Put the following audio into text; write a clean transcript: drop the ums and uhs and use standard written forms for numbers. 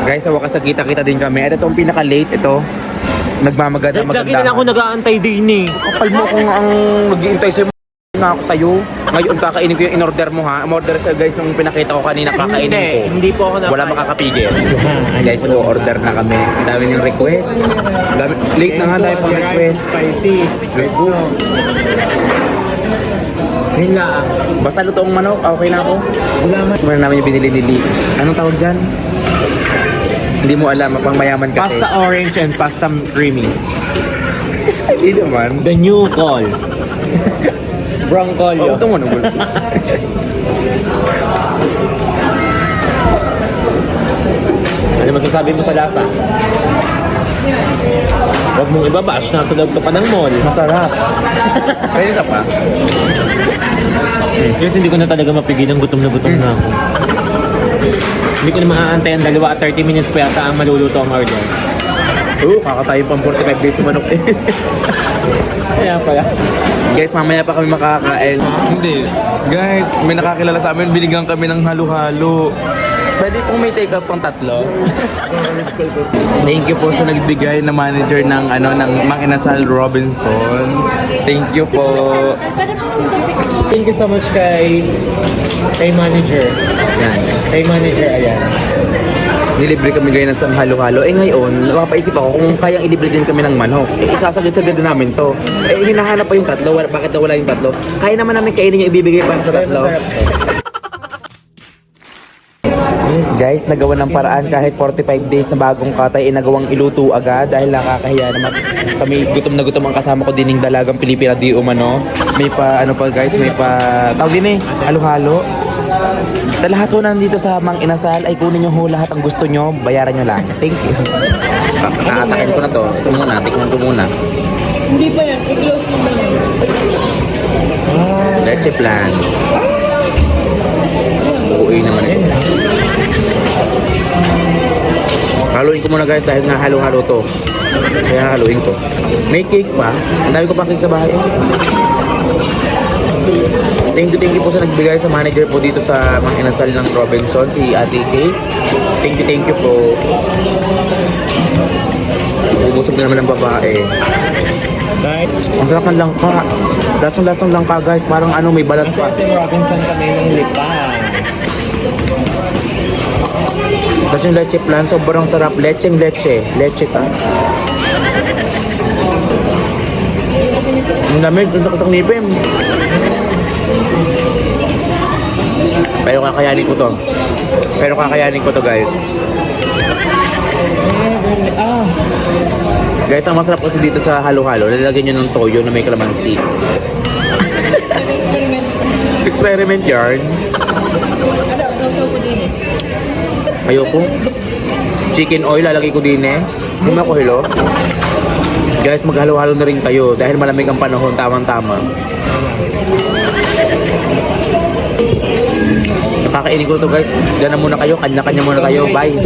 Guys, sa wakas nagkita-kita din kami. Ito itong pinaka-late, ito. Nagmamaganda, Guys, lagi na lang ako nag-aantay din eh. Kapal mo kung ang nag-iintay sa'yo, nga ako tayo. Ngayon, kakainin ko yung in-order mo ha. Umorder sa'yo guys nung pinakita ko kanina, kakainin ko. Hindi po ako Wala makakapigil. Guys, order na kami. Ang dami yung request. Late na nga, dahil pang request. Spicy. Let's go. Yun lang. Basta lutoong manok, okay na ako. Wala man. Wala namin yung binili ni Leaks. Anong tawag dyan? Hindi mo alam, mapang mayaman kasi. Pasta orange and pasta creamy. Hindi naman. The new call. Broncolio. Ito mo nung bulto. Ano masasabi mo sa lasa? Huwag mong ibabash, nasa loob ka pa ng mall. Masarap. Pwede isa pa? Kasi hindi ko na talaga mapigilan, gutom na ako. Hindi ko na maaantay ang 2 at 30 minutes pa yata ang maluluto ang order. Kakatayo pang 45 days sa manok eh. Kaya pala. Guys, mamaya pa kami makakain. Hindi. Guys, may nakakilala sa amin, binigyan kami ng halo-halo. Pwede pong may take out pang 3. Thank you po sa nagbigay na manager ng ng Mang Inasal Robinson. Thank you po. Thank you so much kay manager. Yan. Kay manager, ayan. Nilibre kami ngayon ng halo-halo. Eh ngayon, napapaisip ako kung kayang ilibre din kami ng manok. Eh isasagad-sagad din namin to. Eh hinahanap pa yung 3. Bakit daw wala yung 3? Kaya naman namin kainin yung ibibigay pa sa 3. Guys, nagawa ng paraan kahit 45 days na bagong katay, nagawang iluto agad dahil nakakahiya naman. Kami gutom na gutom ang kasama ko dining dalagang Pilipina di umano. May pa guys, may pa tawag din halo-halo. Sa lahat ho nandito sa Mang Inasal ay kunin nyo ho lahat ang gusto nyo, bayaran nyo lang. Thank you. Nakatakin ko na to. Ito muna, tikman ko muna. Hindi pa yan, i-close mo muna. Leche plan. Uuwi naman ito. Haluin ko muna guys dahil nga halo-halo to. Kaya haluin ko. May cake pa. Ang dami ko pang cake sa bahay. Thank you po sa nagbigay sa manager po dito sa Mang Inasal ng Robinson, si Ate Kate. Thank you po. Bubusog na naman ng babae. Guys, Ang sarap ng langka. Lasang-lasang langka guys. Parang may balat pa. sa Tim Robinson kami ng lipa. Tapos yung leche plan, sobrang sarap. Lecheng leche. Leche ka. Ang lamig. Ang sakit ang ngipin. Pero kakayanin ko to guys. Guys, ang masarap kasi dito sa halo-halo, lalagyan nyo ng toyo na may kalamansi. Experiment yarn. Ayoko. Chicken oil lalagay ko din eh. Kung ako hilo. Guys, maghalo-halo na rin kayo dahil malamig ang panahon, tamang-tama. Nakakainin ko to guys. Diyan na muna kayo, kanya-kanya muna kayo. Bye.